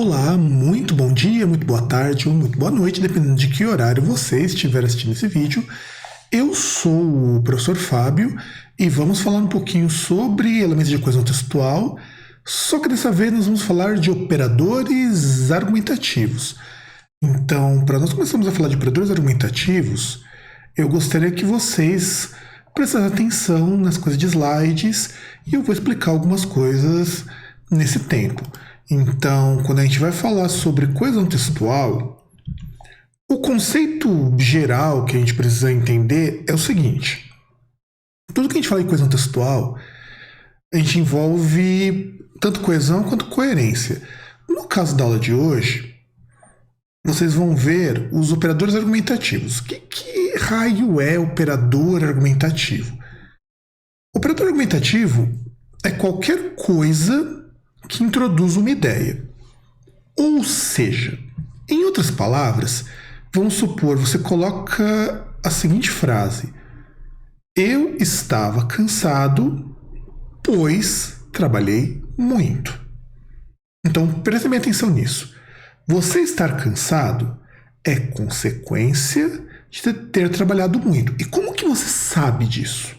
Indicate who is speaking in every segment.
Speaker 1: Olá, muito bom dia, muito boa tarde ou muito boa noite, dependendo de que horário você estiver assistindo esse vídeo. Eu sou o professor Fábio e vamos falar um pouquinho sobre elementos de coesão textual, só que dessa vez nós vamos falar de operadores argumentativos. Então, para nós começarmos a falar de operadores argumentativos, eu gostaria que vocês prestassem atenção nas coisas de slides e eu vou explicar algumas coisas nesse tempo. Então, quando a gente vai falar sobre coesão textual, o conceito geral que a gente precisa entender é o seguinte. Tudo que a gente fala em coesão textual, a gente envolve tanto coesão quanto coerência. No caso da aula de hoje, vocês vão ver os operadores argumentativos. Que raio é operador argumentativo? Operador argumentativo é qualquer coisa que introduz uma ideia. Ou seja, em outras palavras, vamos supor, você coloca a seguinte frase: eu estava cansado, pois trabalhei muito. Então, prestem atenção nisso. Você estar cansado é consequência de ter trabalhado muito. E como que você sabe disso?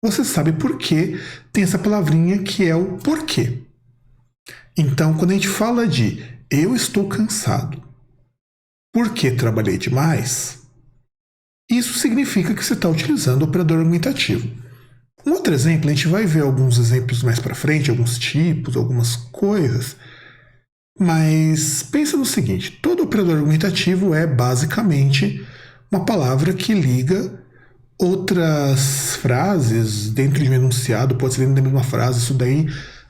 Speaker 1: Você sabe porque tem essa palavrinha que é o porquê. Então, quando a gente fala de eu estou cansado porque trabalhei demais, isso significa que você está utilizando o operador argumentativo. Um outro exemplo, a gente vai ver alguns exemplos mais para frente, alguns tipos, algumas coisas, mas pensa no seguinte: todo operador argumentativo é basicamente uma palavra que liga outras frases dentro de um enunciado, pode ser dentro da mesma frase, isso daí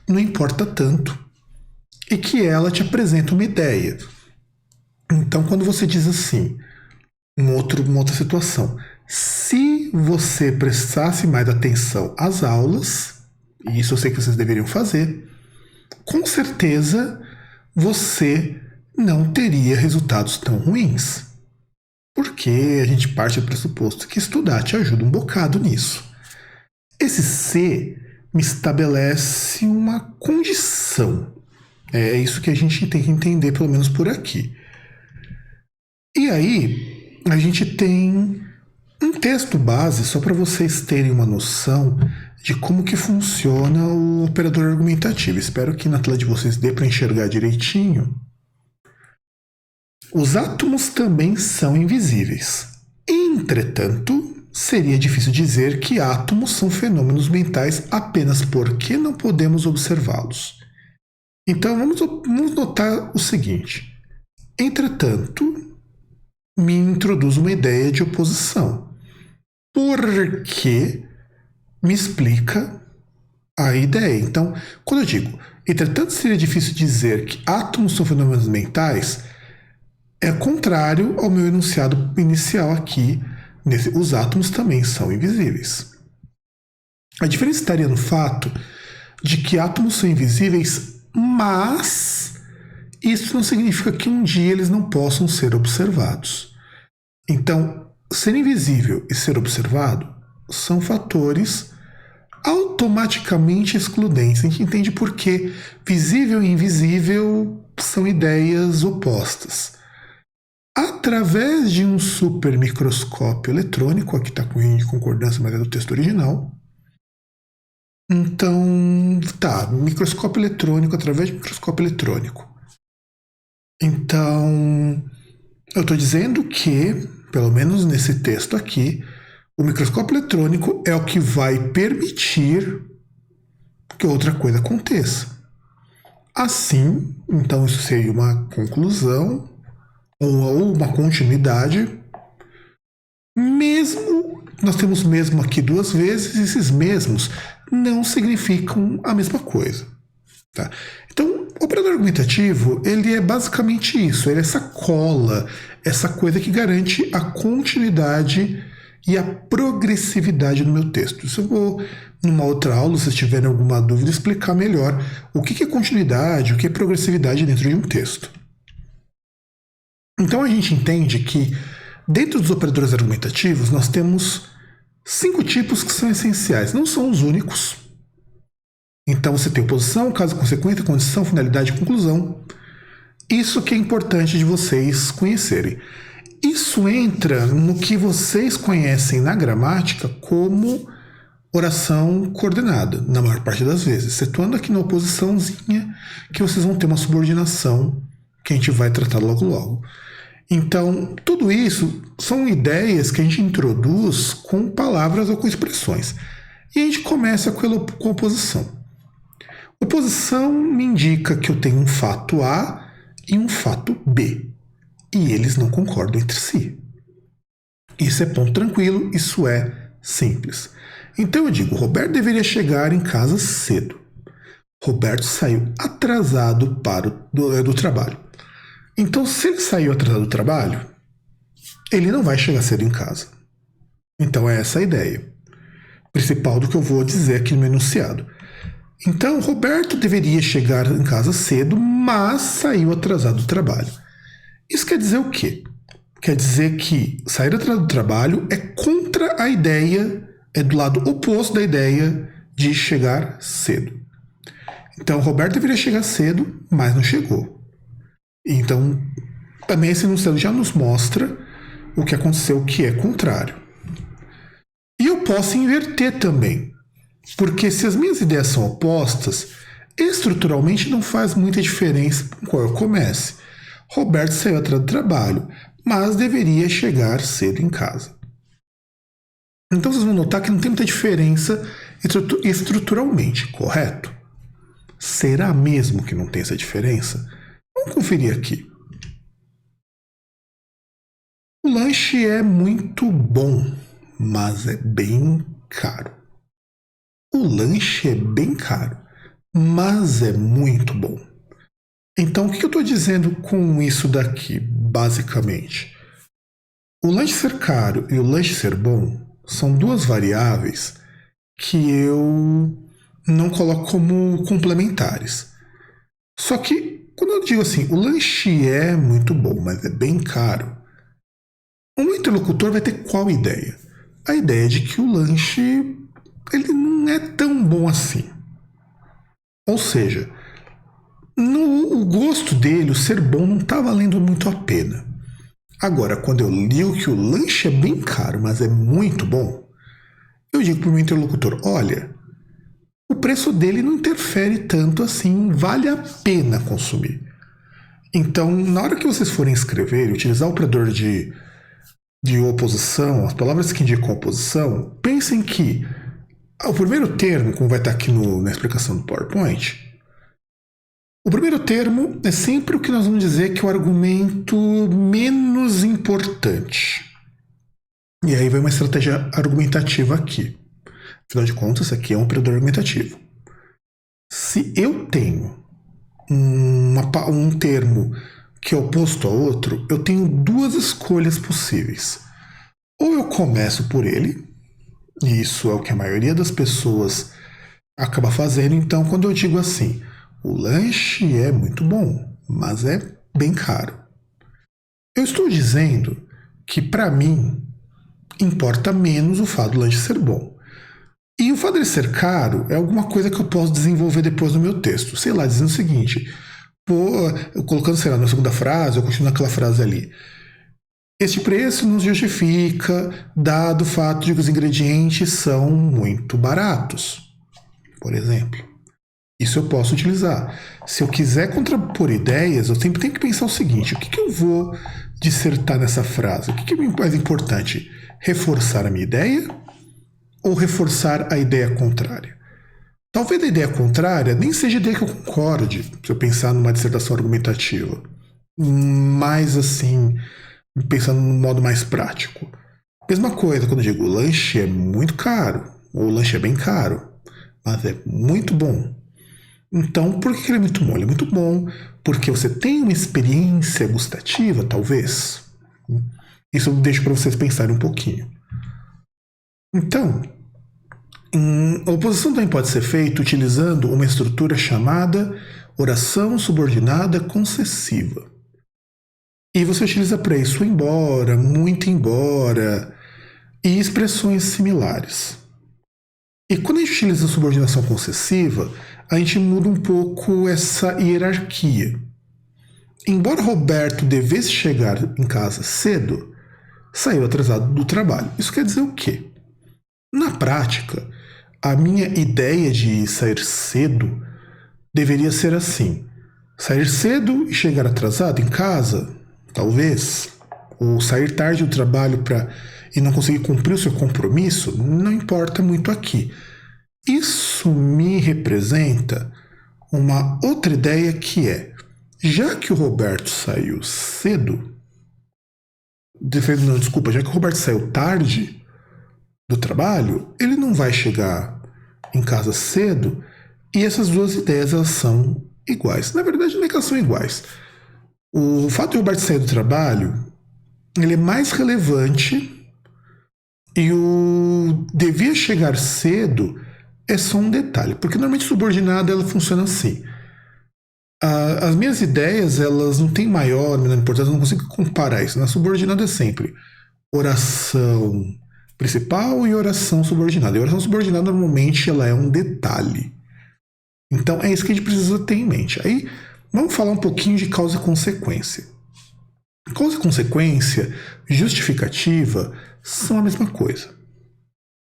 Speaker 1: não importa tanto. E que ela te apresenta uma ideia. Então, quando você diz assim, uma outra situação, se você prestasse mais atenção às aulas, e isso eu sei que vocês deveriam fazer, com certeza você não teria resultados tão ruins. Porque a gente parte do pressuposto que estudar te ajuda um bocado nisso. Esse se me estabelece uma condição. É isso que a gente tem que entender, pelo menos por aqui. E aí, a gente tem um texto base, só para vocês terem uma noção de como que funciona o operador argumentativo. Espero que na tela de vocês dê para enxergar direitinho. Os átomos também são invisíveis. Entretanto, seria difícil dizer que átomos são fenômenos mentais apenas porque não podemos observá-los. Então, vamos notar o seguinte. Entretanto, me introduz uma ideia de oposição. Porque me explica a ideia. Então, quando eu digo, entretanto, seria difícil dizer que átomos são fenômenos mentais, é contrário ao meu enunciado inicial aqui. Os átomos também são invisíveis. A diferença estaria no fato de que átomos são invisíveis, mas isso não significa que um dia eles não possam ser observados. Então, ser invisível e ser observado são fatores automaticamente excludentes. A gente entende por que visível e invisível são ideias opostas. Através de um supermicroscópio eletrônico, aqui está com erro de concordância, mas é do texto original. Então, microscópio eletrônico, através de microscópio eletrônico. Então, eu estou dizendo que, pelo menos nesse texto aqui, o microscópio eletrônico é o que vai permitir que outra coisa aconteça. Assim, então isso seria uma conclusão ou uma continuidade. Nós temos mesmo aqui duas vezes, esses mesmos não significam a mesma coisa. Tá? Então, o operador argumentativo, ele é basicamente isso, ele é essa cola, essa coisa que garante a continuidade e a progressividade no meu texto. Isso eu vou, numa outra aula, se vocês tiverem alguma dúvida, explicar melhor o que é continuidade, o que é progressividade dentro de um texto. Então a gente entende que dentro dos operadores argumentativos nós temos 5 tipos que são essenciais, não são os únicos. Então você tem oposição, caso, consequência, condição, finalidade e conclusão. Isso que é importante de vocês conhecerem. Isso entra no que vocês conhecem na gramática como oração coordenada, na maior parte das vezes, excetuando aqui na oposiçãozinha, que vocês vão ter uma subordinação que a gente vai tratar logo logo. Então, tudo isso são ideias que a gente introduz com palavras ou com expressões. E a gente começa com a oposição. Oposição me indica que eu tenho um fato A e um fato B. E eles não concordam entre si. Isso é ponto tranquilo, isso é simples. Então eu digo, Roberto deveria chegar em casa cedo. Roberto saiu atrasado do trabalho. Então, se ele saiu atrasado do trabalho, ele não vai chegar cedo em casa. Então é essa a ideia principal do que eu vou dizer aqui no enunciado. Então, Roberto deveria chegar em casa cedo, mas saiu atrasado do trabalho. Isso quer dizer o quê? Quer dizer que sair atrasado do trabalho é contra a ideia, é do lado oposto da ideia de chegar cedo. Então, Roberto deveria chegar cedo, mas não chegou. Então, também esse enunciado já nos mostra o que aconteceu, que é contrário. E eu posso inverter também, porque se as minhas ideias são opostas, estruturalmente não faz muita diferença com qual eu comece. Roberto saiu atrás do trabalho, mas deveria chegar cedo em casa. Então vocês vão notar que não tem muita diferença estruturalmente, correto? Será mesmo que não tem essa diferença? Vamos conferir aqui. O lanche é muito bom, mas é bem caro. O lanche é bem caro, mas é muito bom. Então, o que eu estou dizendo com isso daqui, basicamente? O lanche ser caro e o lanche ser bom são duas variáveis que eu não coloco como complementares. Só que, quando eu digo assim, o lanche é muito bom, mas é bem caro, o meu interlocutor vai ter qual ideia? A ideia de que o lanche ele não é tão bom assim. Ou seja, o gosto dele, o ser bom, não está valendo muito a pena. Agora, quando eu ligo que o lanche é bem caro, mas é muito bom, eu digo para o meu interlocutor, olha, o preço dele não interfere tanto assim, vale a pena consumir. Então, na hora que vocês forem escrever e utilizar o operador de oposição, as palavras que indicam oposição, pensem que o primeiro termo, como vai estar aqui na explicação do PowerPoint, o primeiro termo é sempre o que nós vamos dizer que é o argumento menos importante. E aí vai uma estratégia argumentativa aqui. Afinal de contas, isso aqui é um operador argumentativo. Se eu tenho um termo que é oposto a outro, eu tenho duas escolhas possíveis. Ou eu começo por ele, e isso é o que a maioria das pessoas acaba fazendo. Então, quando eu digo assim, o lanche é muito bom, mas é bem caro, eu estou dizendo que, para mim, importa menos o fato do lanche ser bom. E o fato dele ser caro é alguma coisa que eu posso desenvolver depois no meu texto. Sei lá, dizendo o seguinte, colocando, sei lá, na segunda frase, eu continuo naquela frase ali. Este preço nos justifica, dado o fato de que os ingredientes são muito baratos, por exemplo. Isso eu posso utilizar. Se eu quiser contrapor ideias, eu sempre tenho que pensar o seguinte, o que eu vou dissertar nessa frase? O que é mais importante? Reforçar a minha ideia ou reforçar a ideia contrária? Talvez a ideia contrária nem seja a ideia que eu concorde, se eu pensar numa dissertação argumentativa. Mas assim, pensando num modo mais prático. Mesma coisa quando eu digo o lanche é muito caro, ou o lanche é bem caro, mas é muito bom. Então, por que ele é muito bom? Ele é muito bom porque você tem uma experiência gustativa, talvez. Isso eu deixo para vocês pensarem um pouquinho. Então, a oposição também pode ser feita utilizando uma estrutura chamada oração subordinada concessiva. E você utiliza para isso embora, muito embora e expressões similares. E quando a gente utiliza a subordinação concessiva, a gente muda um pouco essa hierarquia. embora Roberto devesse chegar em casa cedo, saiu atrasado do trabalho. Isso quer dizer o quê? Na prática, a minha ideia de sair cedo deveria ser assim: sair cedo e chegar atrasado em casa, talvez, ou sair tarde do trabalho e não conseguir cumprir o seu compromisso, não importa muito aqui. Isso me representa uma outra ideia que é, já que o Roberto saiu cedo, já que o Roberto saiu tarde do trabalho, ele não vai chegar em casa cedo, e essas duas ideias elas são iguais. Na verdade, não é que elas são iguais. O fato de o Roberto sair do trabalho, ele é mais relevante, e o devia chegar cedo é só um detalhe, porque normalmente subordinada ela funciona assim. As minhas ideias, elas não têm maior, menor importância, eu não consigo comparar isso. Na subordinada é sempre oração principal e oração subordinada. E a oração subordinada, normalmente, ela é um detalhe. Então, é isso que a gente precisa ter em mente. Aí, vamos falar um pouquinho de causa e consequência. Causa e consequência, justificativa, são a mesma coisa,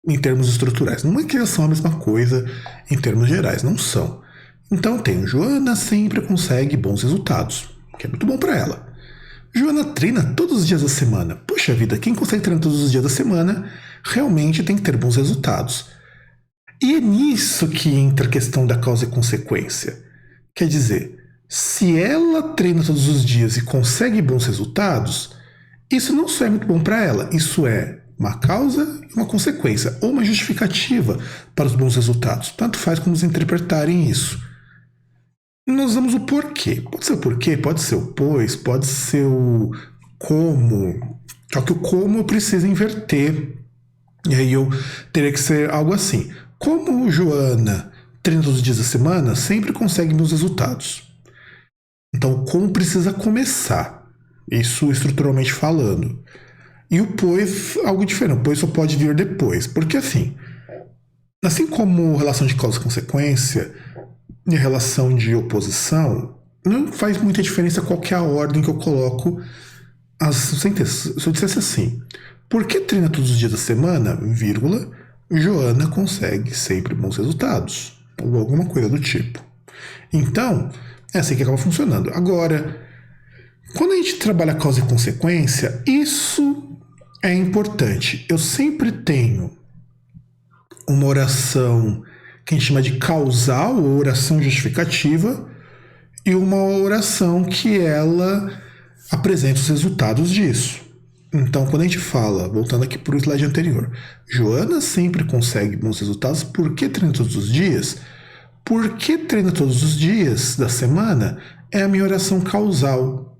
Speaker 1: em termos estruturais. Não é que elas são a mesma coisa em termos gerais, não são. Então tem Joana sempre consegue bons resultados, que é muito bom para ela. Joana treina todos os dias da semana. Puxa vida, quem consegue treinar todos os dias da semana realmente tem que ter bons resultados. E é nisso que entra a questão da causa e consequência. Quer dizer, se ela treina todos os dias e consegue bons resultados, isso não só é muito bom para ela, isso é uma causa e uma consequência, ou uma justificativa para os bons resultados. Tanto faz como interpretarem isso. Nós usamos o porquê. Pode ser o porquê, pode ser o pois, pode ser o como. Só que o como eu preciso inverter. E aí eu teria que ser algo assim. Como Joana treina todos os dias da semana, sempre consegue bons resultados. Então o como precisa começar. Isso estruturalmente falando. E o pois, algo diferente. O pois só pode vir depois. Porque assim como relação de causa e consequência e a relação de oposição, não faz muita diferença qual que é a ordem que eu coloco as sentenças. Se eu dissesse assim, por que treina todos os dias da semana, vírgula, Joana consegue sempre bons resultados. Ou alguma coisa do tipo. Então, é assim que acaba funcionando. Agora, quando a gente trabalha causa e consequência, isso é importante. Eu sempre tenho uma oração que a gente chama de causal, ou oração justificativa, e uma oração que ela apresenta os resultados disso. Então, quando a gente fala, voltando aqui para o slide anterior, Joana sempre consegue bons resultados porque treina todos os dias. Porque treina todos os dias da semana é a minha oração causal.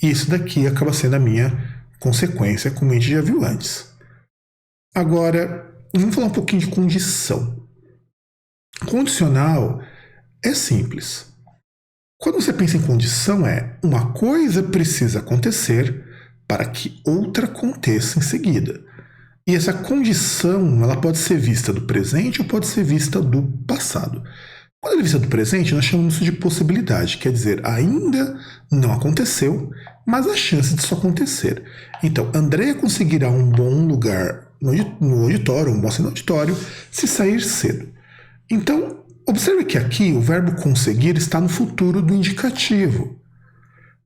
Speaker 1: E isso daqui acaba sendo a minha consequência, como a gente já viu antes. Agora, vamos falar um pouquinho de condição. Condicional é simples. Quando você pensa em condição, uma coisa precisa acontecer para que outra aconteça em seguida. E essa condição, ela pode ser vista do presente ou pode ser vista do passado. Quando ela é vista do presente, nós chamamos isso de possibilidade, quer dizer, ainda não aconteceu, mas há chance disso acontecer. Então, Andréia conseguirá um bom lugar no auditório, um bom assento no auditório, se sair cedo. Então, observe que aqui o verbo conseguir está no futuro do indicativo.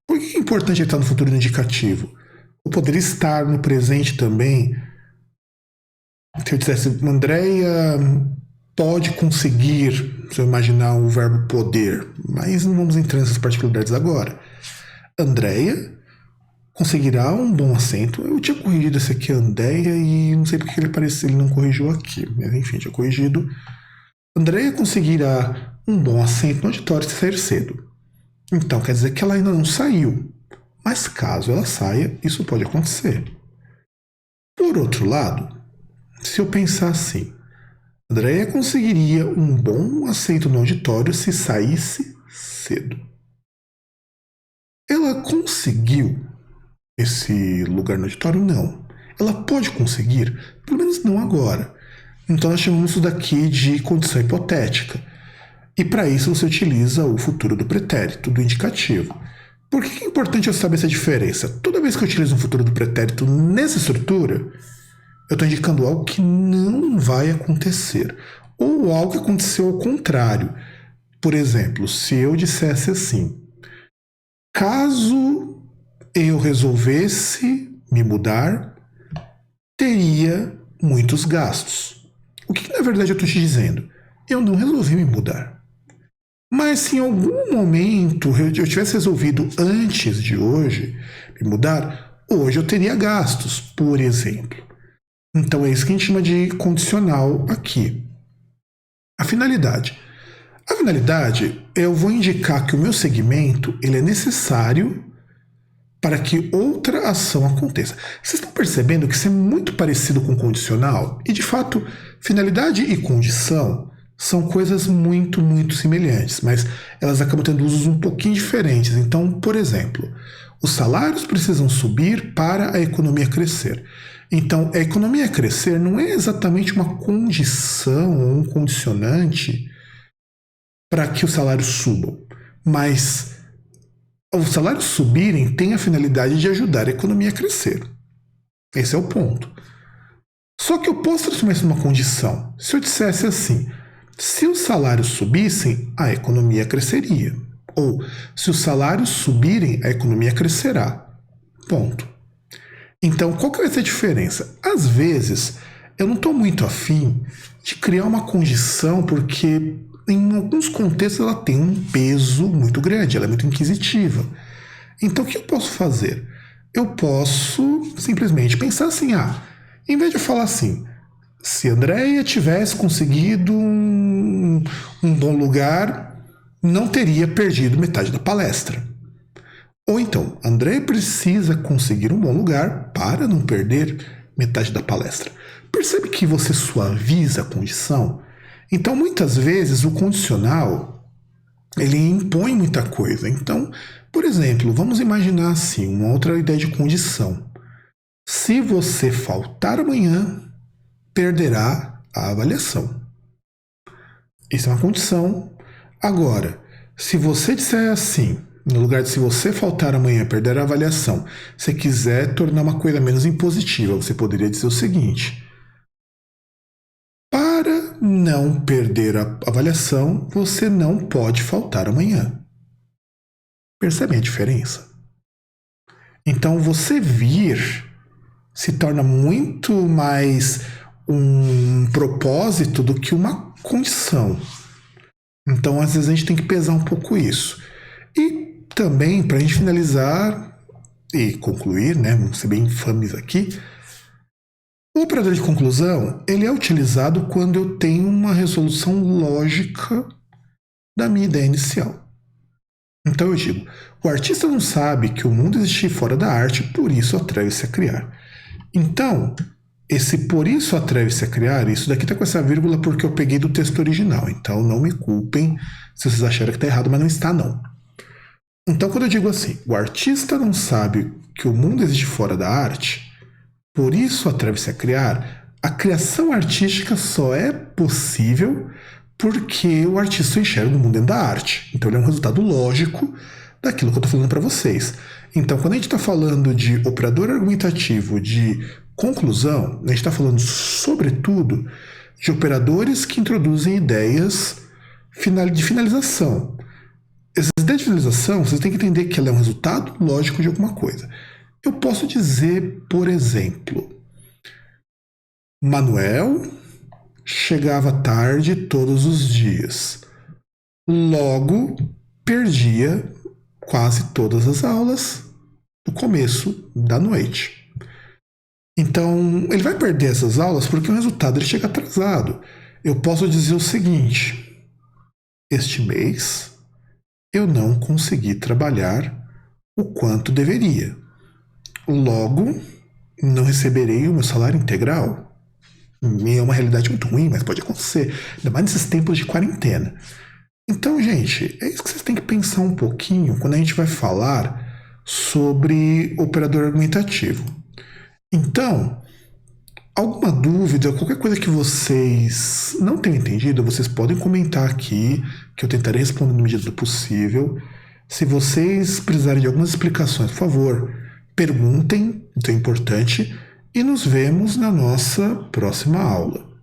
Speaker 1: Por que é importante ele estar no futuro do indicativo? Ou poderia estar no presente também. Se eu dissesse, Andréia pode conseguir, se eu imaginar o verbo poder, mas não vamos entrar nessas particularidades agora. Andréia conseguirá um bom assento. Eu tinha corrigido esse aqui, Andréia, e não sei porque ele não corrigiu aqui, mas enfim, tinha corrigido. Andréia conseguirá um bom assento no auditório se sair cedo. Então, quer dizer que ela ainda não saiu. Mas caso ela saia, isso pode acontecer. Por outro lado, se eu pensar assim, Andréia conseguiria um bom assento no auditório se saísse cedo. Ela conseguiu esse lugar no auditório? Não. Ela pode conseguir, pelo menos não agora. Então nós chamamos isso daqui de condição hipotética. E para isso você utiliza o futuro do pretérito, do indicativo. Por que é importante eu saber essa diferença? Toda vez que eu utilizo um futuro do pretérito nessa estrutura, eu estou indicando algo que não vai acontecer. Ou algo que aconteceu ao contrário. Por exemplo, se eu dissesse assim: caso eu resolvesse me mudar, teria muitos gastos. O que na verdade eu estou te dizendo? Eu não resolvi me mudar. Mas se em algum momento eu tivesse resolvido antes de hoje me mudar, hoje eu teria gastos, por exemplo. Então é isso que a gente chama de condicional aqui. A finalidade. A finalidade, eu vou indicar que o meu segmento ele é necessário para que outra ação aconteça. Vocês estão percebendo que isso é muito parecido com condicional? E, de fato, finalidade e condição são coisas muito, muito semelhantes, mas elas acabam tendo usos um pouquinho diferentes. Então, por exemplo, os salários precisam subir para a economia crescer. Então, a economia crescer não é exatamente uma condição ou um condicionante para que os salários subam, mas os salários subirem tem a finalidade de ajudar a economia a crescer. Esse é o ponto. Só que eu posso transformar isso numa condição. Se eu dissesse assim: se os salários subissem, a economia cresceria. Ou, se os salários subirem, a economia crescerá. Ponto. Então, qual que vai ser a diferença? Às vezes, eu não estou muito afim de criar uma condição porque, em alguns contextos, ela tem um peso muito grande, ela é muito inquisitiva. Então, o que eu posso fazer? Eu posso simplesmente pensar assim: em vez de eu falar assim, se Andréia tivesse conseguido um bom lugar, não teria perdido metade da palestra. Ou então, Andréia precisa conseguir um bom lugar para não perder metade da palestra. Percebe que você suaviza a condição? Então, muitas vezes, o condicional, ele impõe muita coisa. Então, por exemplo, vamos imaginar assim, uma outra ideia de condição. Se você faltar amanhã, perderá a avaliação. Isso é uma condição. Agora, se você disser assim, no lugar de se você faltar amanhã, perder a avaliação, se quiser tornar uma coisa menos impositiva, você poderia dizer o seguinte: para não perder a avaliação, você não pode faltar amanhã. Percebe a diferença? Então, você vir se torna muito mais um propósito do que uma condição. Então, às vezes, a gente tem que pesar um pouco isso. E também, para a gente finalizar e concluir, né, vamos ser bem infames aqui, o operador de conclusão ele é utilizado quando eu tenho uma resolução lógica da minha ideia inicial. Então eu digo: o artista não sabe que o mundo existe fora da arte, por isso atreve-se a criar. Então, esse por isso atreve-se a criar, isso daqui tá com essa vírgula porque eu peguei do texto original, então não me culpem se vocês acharam que tá errado, mas não está não. Então, quando eu digo assim, o artista não sabe que o mundo existe fora da arte, por isso atreve-se a criar, a criação artística só é possível porque o artista enxerga o mundo dentro da arte. Então, ele é um resultado lógico daquilo que eu estou falando para vocês. Então, quando a gente está falando de operador argumentativo, de conclusão, a gente está falando, sobretudo, de operadores que introduzem ideias de finalização. Essa ideia de finalização, vocês têm que entender que ela é um resultado lógico de alguma coisa. Eu posso dizer, por exemplo, Manuel chegava tarde todos os dias. Logo, perdia quase todas as aulas no começo da noite. Então, ele vai perder essas aulas porque o resultado ele chega atrasado. Eu posso dizer o seguinte: este mês eu não consegui trabalhar o quanto deveria. Logo, não receberei o meu salário integral. É uma realidade muito ruim, mas pode acontecer, ainda mais nesses tempos de quarentena. Então, gente, é isso que vocês têm que pensar um pouquinho quando a gente vai falar sobre operador argumentativo. Então, alguma dúvida, qualquer coisa que vocês não tenham entendido, vocês podem comentar aqui, que eu tentarei responder na medida do possível. Se vocês precisarem de algumas explicações, por favor, perguntem, isso é importante, e nos vemos na nossa próxima aula.